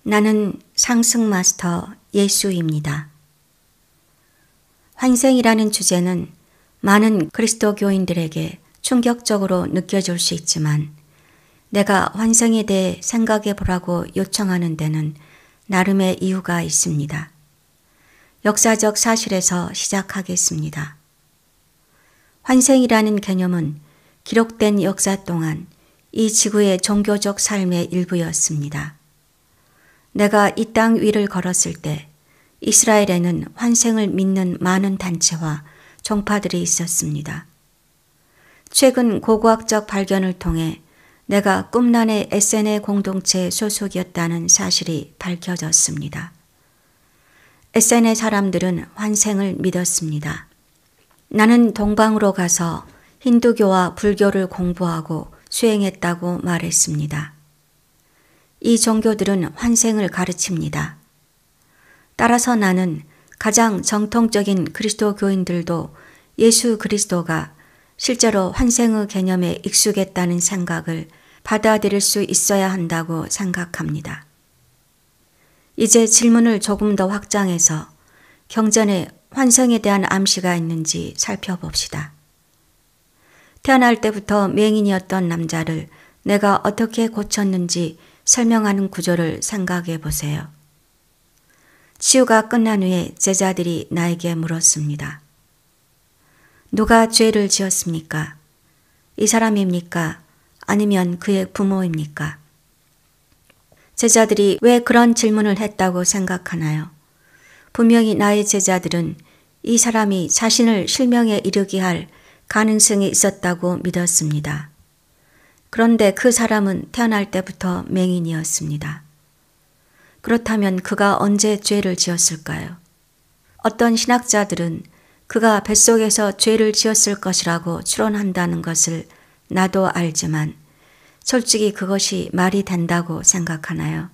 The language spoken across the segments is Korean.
나는 상승 마스터 예수입니다. 환생이라는 주제는 많은 그리스도 교인들에게 충격적으로 느껴질 수 있지만 내가 환생에 대해 생각해 보라고 요청하는 데는 나름의 이유가 있습니다. 역사적 사실에서 시작하겠습니다. 환생이라는 개념은 기록된 역사 동안 이 지구의 종교적 삶의 일부였습니다. 내가 이 땅 위를 걸었을 때 이스라엘에는 환생을 믿는 많은 단체와 종파들이 있었습니다. 최근 고고학적 발견을 통해 내가 꿈란의 에세네 공동체 소속이었다는 사실이 밝혀졌습니다. 에세네 사람들은 환생을 믿었습니다. 나는 동방으로 가서 힌두교와 불교를 공부하고 수행했다고 말했습니다. 이 종교들은 환생을 가르칩니다. 따라서 나는 가장 정통적인 그리스도 교인들도 예수 그리스도가 실제로 환생의 개념에 익숙했다는 생각을 받아들일 수 있어야 한다고 생각합니다. 이제 질문을 조금 더 확장해서 경전에 환생에 대한 암시가 있는지 살펴봅시다. 태어날 때부터 맹인이었던 남자를 내가 어떻게 고쳤는지 설명하는 구조를 생각해 보세요. 치유가 끝난 후에 제자들이 나에게 물었습니다. 누가 죄를 지었습니까? 이 사람입니까? 아니면 그의 부모입니까? 제자들이 왜 그런 질문을 했다고 생각하나요? 분명히 나의 제자들은 이 사람이 자신을 실명에 이르게 할 가능성이 있었다고 믿었습니다. 그런데 그 사람은 태어날 때부터 맹인이었습니다. 그렇다면 그가 언제 죄를 지었을까요? 어떤 신학자들은 그가 뱃속에서 죄를 지었을 것이라고 추론한다는 것을 나도 알지만 솔직히 그것이 말이 된다고 생각하나요?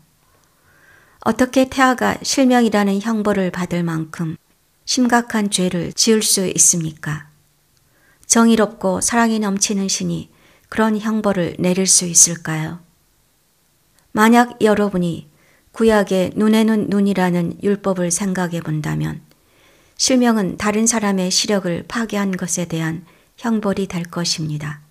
어떻게 태아가 실명이라는 형벌을 받을 만큼 심각한 죄를 지을 수 있습니까? 정의롭고 사랑이 넘치는 신이 그런 형벌을 내릴 수 있을까요? 만약 여러분이 구약의 눈에는 눈이라는 율법을 생각해 본다면 실명은 다른 사람의 시력을 파괴한 것에 대한 형벌이 될 것입니다.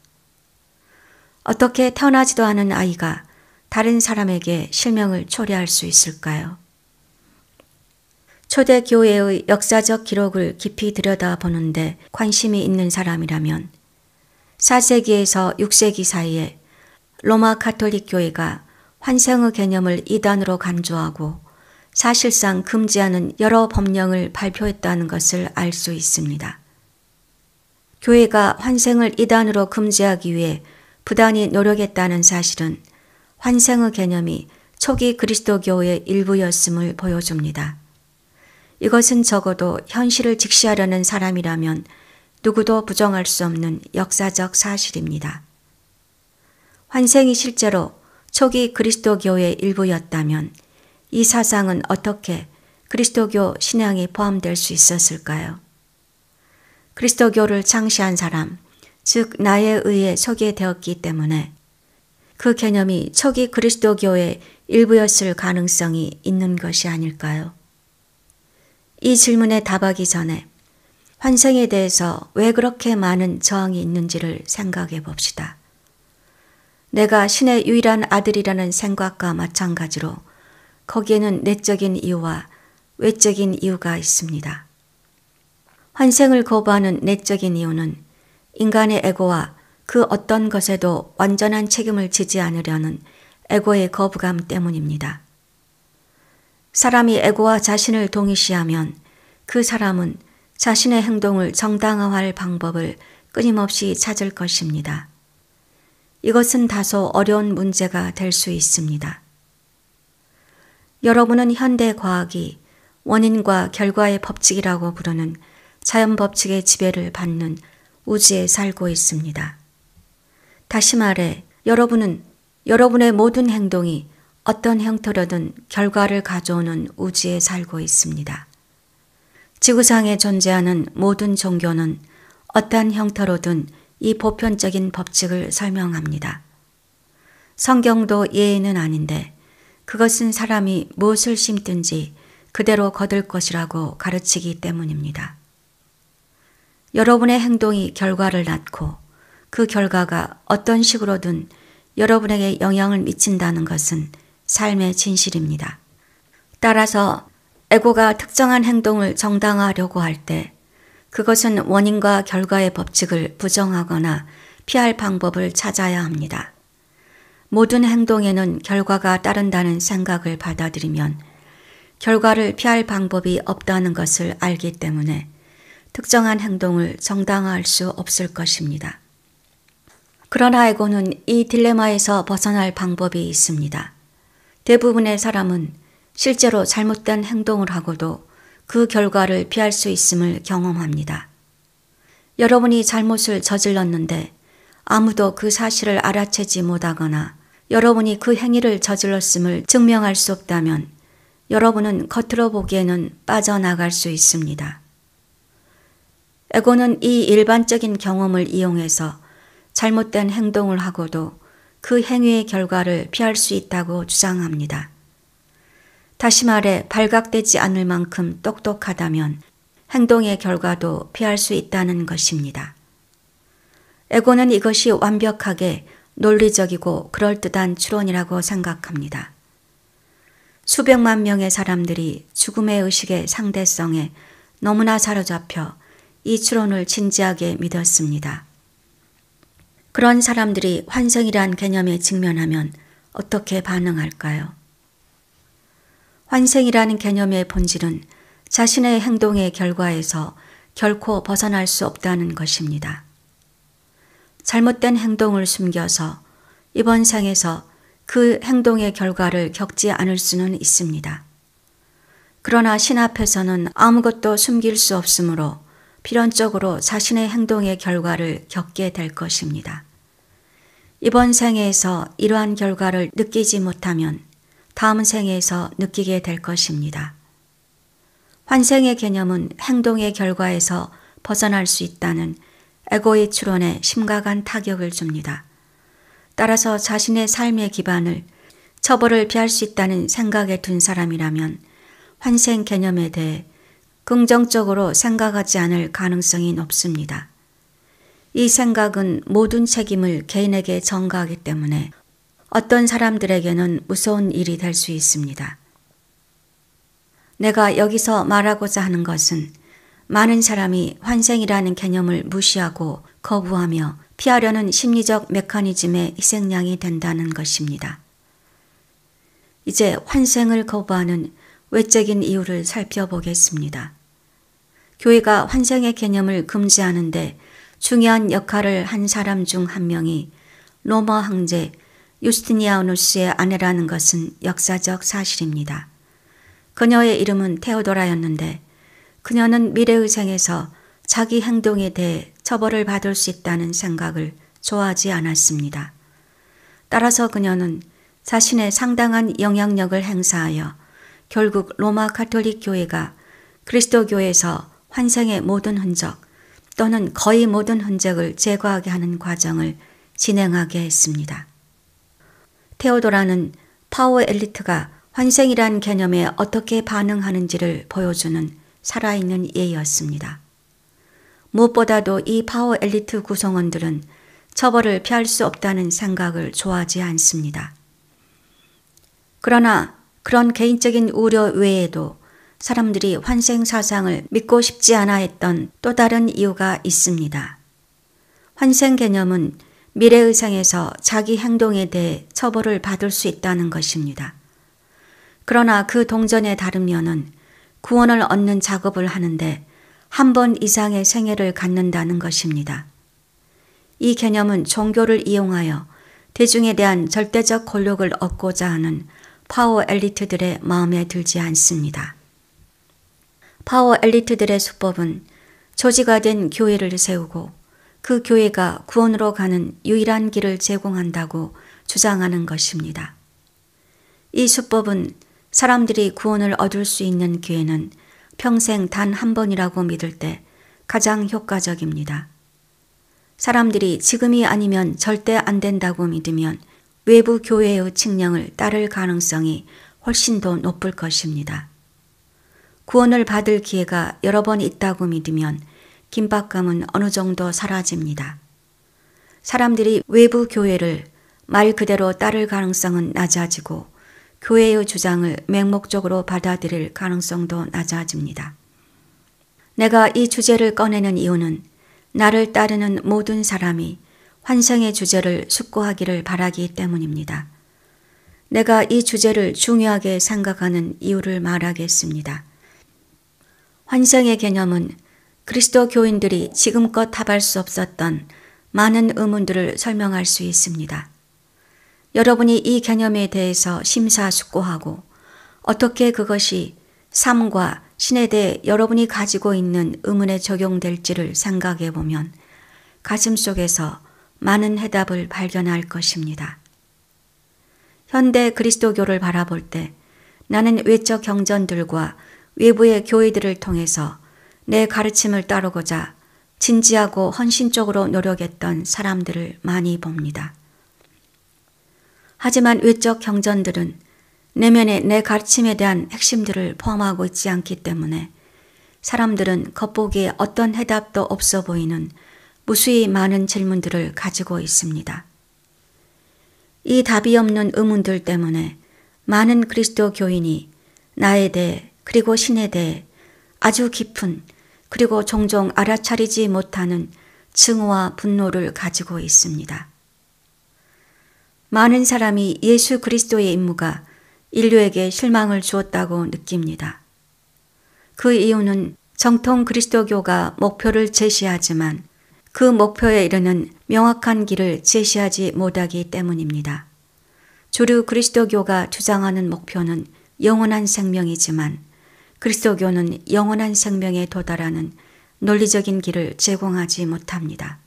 어떻게 태어나지도 않은 아이가 다른 사람에게 실명을 초래할 수 있을까요? 초대 교회의 역사적 기록을 깊이 들여다보는데 관심이 있는 사람이라면 4세기에서 6세기 사이에 로마 가톨릭 교회가 환생의 개념을 이단으로 간주하고 사실상 금지하는 여러 법령을 발표했다는 것을 알 수 있습니다. 교회가 환생을 이단으로 금지하기 위해 부단히 노력했다는 사실은 환생의 개념이 초기 그리스도교의 일부였음을 보여줍니다. 이것은 적어도 현실을 직시하려는 사람이라면 누구도 부정할 수 없는 역사적 사실입니다. 환생이 실제로 초기 그리스도교의 일부였다면 이 사상은 어떻게 그리스도교 신앙에 포함될 수 있었을까요? 그리스도교를 창시한 사람, 즉 나에 의해 소개되었기 때문에 그 개념이 초기 그리스도교의 일부였을 가능성이 있는 것이 아닐까요? 이 질문에 답하기 전에 환생에 대해서 왜 그렇게 많은 저항이 있는지를 생각해 봅시다. 내가 신의 유일한 아들이라는 생각과 마찬가지로 거기에는 내적인 이유와 외적인 이유가 있습니다. 환생을 거부하는 내적인 이유는 인간의 에고와 그 어떤 것에도 완전한 책임을 지지 않으려는 에고의 거부감 때문입니다. 사람이 에고와 자신을 동일시하면 그 사람은 자신의 행동을 정당화할 방법을 끊임없이 찾을 것입니다. 이것은 다소 어려운 문제가 될 수 있습니다. 여러분은 현대 과학이 원인과 결과의 법칙이라고 부르는 자연 법칙의 지배를 받는 우주에 살고 있습니다. 다시 말해 여러분은 여러분의 모든 행동이 어떤 형태로든 결과를 가져오는 우주에 살고 있습니다. 지구상에 존재하는 모든 종교는 어떠한 형태로든 이 보편적인 법칙을 설명합니다. 성경도 예외는 아닌데 그것은 사람이 무엇을 심든지 그대로 거둘 것이라고 가르치기 때문입니다. 여러분의 행동이 결과를 낳고 그 결과가 어떤 식으로든 여러분에게 영향을 미친다는 것은 삶의 진실입니다. 따라서 에고가 특정한 행동을 정당화하려고 할 때 그것은 원인과 결과의 법칙을 부정하거나 피할 방법을 찾아야 합니다. 모든 행동에는 결과가 따른다는 생각을 받아들이면 결과를 피할 방법이 없다는 것을 알기 때문에 특정한 행동을 정당화할 수 없을 것입니다. 그러나 에고는 이 딜레마에서 벗어날 방법이 있습니다. 대부분의 사람은 실제로 잘못된 행동을 하고도 그 결과를 피할 수 있음을 경험합니다. 여러분이 잘못을 저질렀는데 아무도 그 사실을 알아채지 못하거나 여러분이 그 행위를 저질렀음을 증명할 수 없다면 여러분은 겉으로 보기에는 빠져나갈 수 있습니다. 에고는 이 일반적인 경험을 이용해서 잘못된 행동을 하고도 그 행위의 결과를 피할 수 있다고 주장합니다. 다시 말해 발각되지 않을 만큼 똑똑하다면 행동의 결과도 피할 수 있다는 것입니다. 에고는 이것이 완벽하게 논리적이고 그럴듯한 추론이라고 생각합니다. 수백만 명의 사람들이 죽음의 의식의 상대성에 너무나 사로잡혀 이 추론을 진지하게 믿었습니다. 그런 사람들이 환생이란 개념에 직면하면 어떻게 반응할까요? 환생이라는 개념의 본질은 자신의 행동의 결과에서 결코 벗어날 수 없다는 것입니다. 잘못된 행동을 숨겨서 이번 생에서 그 행동의 결과를 겪지 않을 수는 있습니다. 그러나 신 앞에서는 아무것도 숨길 수 없으므로 필연적으로 자신의 행동의 결과를 겪게 될 것입니다. 이번 생에서 이러한 결과를 느끼지 못하면 다음 생에서 느끼게 될 것입니다. 환생의 개념은 행동의 결과에서 벗어날 수 있다는 에고의 추론에 심각한 타격을 줍니다. 따라서 자신의 삶의 기반을 처벌을 피할 수 있다는 생각에 둔 사람이라면 환생 개념에 대해 긍정적으로 생각하지 않을 가능성이 높습니다. 이 생각은 모든 책임을 개인에게 전가하기 때문에 어떤 사람들에게는 무서운 일이 될 수 있습니다. 내가 여기서 말하고자 하는 것은 많은 사람이 환생이라는 개념을 무시하고 거부하며 피하려는 심리적 메커니즘의 희생양이 된다는 것입니다. 이제 환생을 거부하는 외적인 이유를 살펴보겠습니다. 교회가 환생의 개념을 금지하는데 중요한 역할을 한 사람 중 한 명이 로마 황제 유스티니아누스의 아내라는 것은 역사적 사실입니다. 그녀의 이름은 테오도라였는데 그녀는 미래의 생에서 자기 행동에 대해 처벌을 받을 수 있다는 생각을 좋아하지 않았습니다. 따라서 그녀는 자신의 상당한 영향력을 행사하여 결국 로마 가톨릭 교회가 그리스도교에서 환생의 모든 흔적 또는 거의 모든 흔적을 제거하게 하는 과정을 진행하게 했습니다. 테오도라는 파워 엘리트가 환생이란 개념에 어떻게 반응하는지를 보여주는 살아있는 예였습니다. 무엇보다도 이 파워 엘리트 구성원들은 처벌을 피할 수 없다는 생각을 좋아하지 않습니다. 그러나 그런 개인적인 우려 외에도 사람들이 환생 사상을 믿고 싶지 않아 했던 또 다른 이유가 있습니다. 환생 개념은 미래의 생에서 자기 행동에 대해 처벌을 받을 수 있다는 것입니다. 그러나 그 동전의 다른 면은 구원을 얻는 작업을 하는데 한 번 이상의 생애를 갖는다는 것입니다. 이 개념은 종교를 이용하여 대중에 대한 절대적 권력을 얻고자 하는 파워 엘리트들의 마음에 들지 않습니다. 파워 엘리트들의 수법은 조직화된 교회를 세우고 그 교회가 구원으로 가는 유일한 길을 제공한다고 주장하는 것입니다. 이 수법은 사람들이 구원을 얻을 수 있는 기회는 평생 단 한 번이라고 믿을 때 가장 효과적입니다. 사람들이 지금이 아니면 절대 안 된다고 믿으면 외부 교회의 칙령을 따를 가능성이 훨씬 더 높을 것입니다. 구원을 받을 기회가 여러 번 있다고 믿으면 긴박감은 어느 정도 사라집니다. 사람들이 외부 교회를 말 그대로 따를 가능성은 낮아지고 교회의 주장을 맹목적으로 받아들일 가능성도 낮아집니다. 내가 이 주제를 꺼내는 이유는 나를 따르는 모든 사람이 환생의 주제를 숙고하기를 바라기 때문입니다. 내가 이 주제를 중요하게 생각하는 이유를 말하겠습니다. 환생의 개념은 그리스도 교인들이 지금껏 답할 수 없었던 많은 의문들을 설명할 수 있습니다. 여러분이 이 개념에 대해서 심사숙고하고 어떻게 그것이 삶과 신에 대해 여러분이 가지고 있는 의문에 적용될지를 생각해 보면 가슴속에서 많은 해답을 발견할 것입니다. 현대 그리스도교를 바라볼 때 나는 외적 경전들과 외부의 교회들을 통해서 내 가르침을 따르고자 진지하고 헌신적으로 노력했던 사람들을 많이 봅니다. 하지만 외적 경전들은 내면에 내 가르침에 대한 핵심들을 포함하고 있지 않기 때문에 사람들은 겉보기에 어떤 해답도 없어 보이는 무수히 많은 질문들을 가지고 있습니다. 이 답이 없는 의문들 때문에 많은 그리스도 교인이 나에 대해 그리고 신에 대해 아주 깊은 그리고 종종 알아차리지 못하는 증오와 분노를 가지고 있습니다. 많은 사람이 예수 그리스도의 임무가 인류에게 실망을 주었다고 느낍니다. 그 이유는 정통 그리스도교가 목표를 제시하지만 그 목표에 이르는 명확한 길을 제시하지 못하기 때문입니다. 주류 그리스도교가 주장하는 목표는 영원한 생명이지만 그리스도교는 영원한 생명에 도달하는 논리적인 길을 제공하지 못합니다.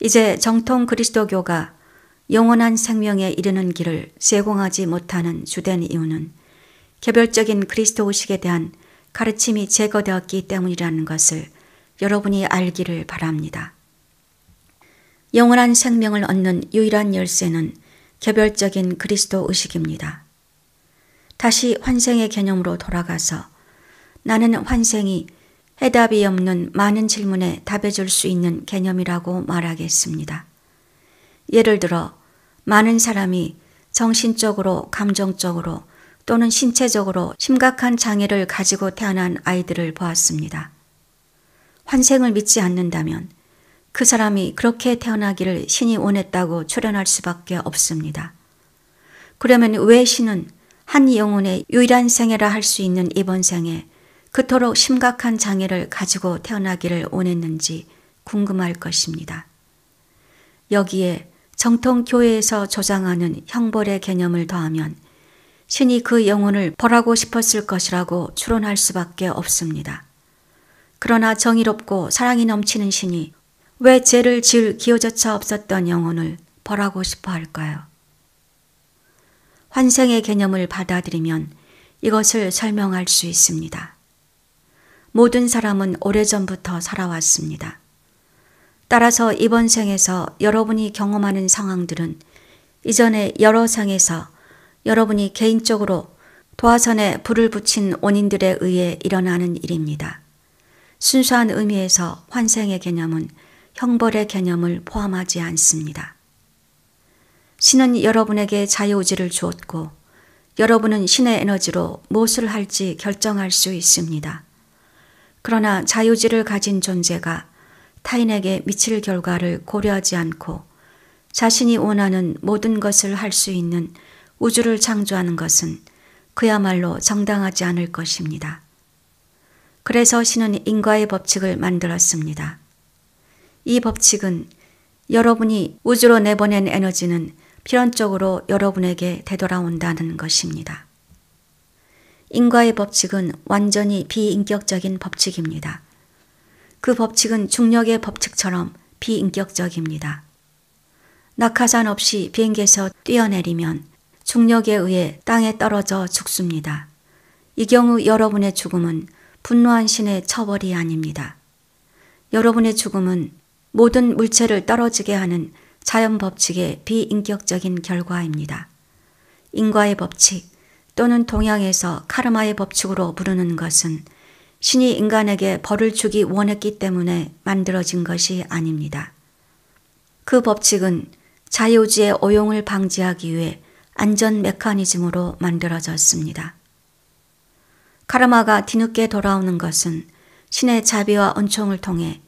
이제 정통 그리스도교가 영원한 생명에 이르는 길을 제공하지 못하는 주된 이유는 개별적인 그리스도의식에 대한 가르침이 제거되었기 때문이라는 것을 여러분이 알기를 바랍니다. 영원한 생명을 얻는 유일한 열쇠는 개별적인 그리스도의식입니다. 다시 환생의 개념으로 돌아가서 나는 환생이 해답이 없는 많은 질문에 답해줄 수 있는 개념이라고 말하겠습니다. 예를 들어 많은 사람이 정신적으로, 감정적으로 또는 신체적으로 심각한 장애를 가지고 태어난 아이들을 보았습니다. 환생을 믿지 않는다면 그 사람이 그렇게 태어나기를 신이 원했다고 추론할 수밖에 없습니다. 그러면 왜 신은 한 영혼의 유일한 생애라 할 수 있는 이번 생에 그토록 심각한 장애를 가지고 태어나기를 원했는지 궁금할 것입니다. 여기에 정통 교회에서 조장하는 형벌의 개념을 더하면 신이 그 영혼을 벌하고 싶었을 것이라고 추론할 수밖에 없습니다. 그러나 정의롭고 사랑이 넘치는 신이 왜 죄를 지을 기호조차 없었던 영혼을 벌하고 싶어 할까요? 환생의 개념을 받아들이면 이것을 설명할 수 있습니다. 모든 사람은 오래전부터 살아왔습니다. 따라서 이번 생에서 여러분이 경험하는 상황들은 이전에 여러 생에서 여러분이 개인적으로 도화선에 불을 붙인 원인들에 의해 일어나는 일입니다. 순수한 의미에서 환생의 개념은 형벌의 개념을 포함하지 않습니다. 신은 여러분에게 자유의지를 주었고 여러분은 신의 에너지로 무엇을 할지 결정할 수 있습니다. 그러나 자유의지를 가진 존재가 타인에게 미칠 결과를 고려하지 않고 자신이 원하는 모든 것을 할 수 있는 우주를 창조하는 것은 그야말로 정당하지 않을 것입니다. 그래서 신은 인과의 법칙을 만들었습니다. 이 법칙은 여러분이 우주로 내보낸 에너지는 필연적으로 여러분에게 되돌아온다는 것입니다. 인과의 법칙은 완전히 비인격적인 법칙입니다. 그 법칙은 중력의 법칙처럼 비인격적입니다. 낙하산 없이 비행기에서 뛰어내리면 중력에 의해 땅에 떨어져 죽습니다. 이 경우 여러분의 죽음은 분노한 신의 처벌이 아닙니다. 여러분의 죽음은 모든 물체를 떨어지게 하는 자연 법칙의 비인격적인 결과입니다. 인과의 법칙 또는 동양에서 카르마의 법칙으로 부르는 것은 신이 인간에게 벌을 주기 원했기 때문에 만들어진 것이 아닙니다. 그 법칙은 자유지의 오용을 방지하기 위해 안전 메커니즘으로 만들어졌습니다. 카르마가 뒤늦게 돌아오는 것은 신의 자비와 은총을 통해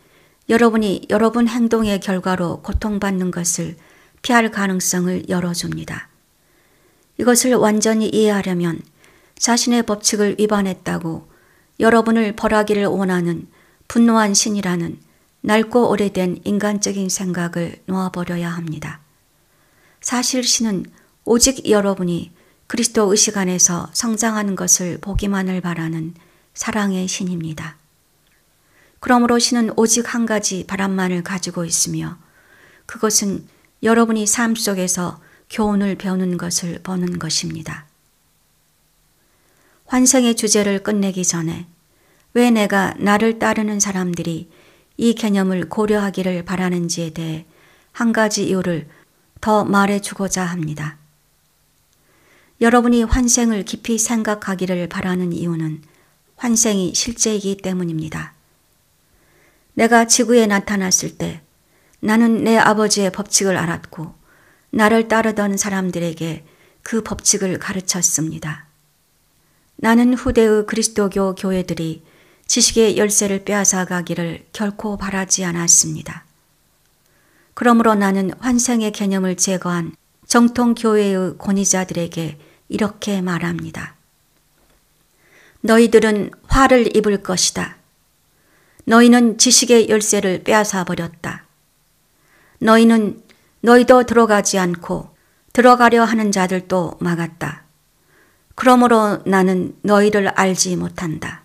여러분이 여러분 행동의 결과로 고통받는 것을 피할 가능성을 열어줍니다. 이것을 완전히 이해하려면 자신의 법칙을 위반했다고 여러분을 벌하기를 원하는 분노한 신이라는 낡고 오래된 인간적인 생각을 놓아버려야 합니다. 사실 신은 오직 여러분이 그리스도 의식 안에서 성장하는 것을 보기만을 바라는 사랑의 신입니다. 그러므로 신은 오직 한 가지 바람만을 가지고 있으며 그것은 여러분이 삶 속에서 교훈을 배우는 것을 보는 것입니다. 환생의 주제를 끝내기 전에 왜 내가 나를 따르는 사람들이 이 개념을 고려하기를 바라는지에 대해 한 가지 이유를 더 말해주고자 합니다. 여러분이 환생을 깊이 생각하기를 바라는 이유는 환생이 실제이기 때문입니다. 내가 지구에 나타났을 때 나는 내 아버지의 법칙을 알았고 나를 따르던 사람들에게 그 법칙을 가르쳤습니다. 나는 후대의 그리스도교 교회들이 지식의 열쇠를 빼앗아 가기를 결코 바라지 않았습니다. 그러므로 나는 환생의 개념을 제거한 정통 교회의 권위자들에게 이렇게 말합니다. 너희들은 화를 입을 것이다. 너희는 지식의 열쇠를 빼앗아 버렸다. 너희도 들어가지 않고 들어가려 하는 자들도 막았다. 그러므로 나는 너희를 알지 못한다.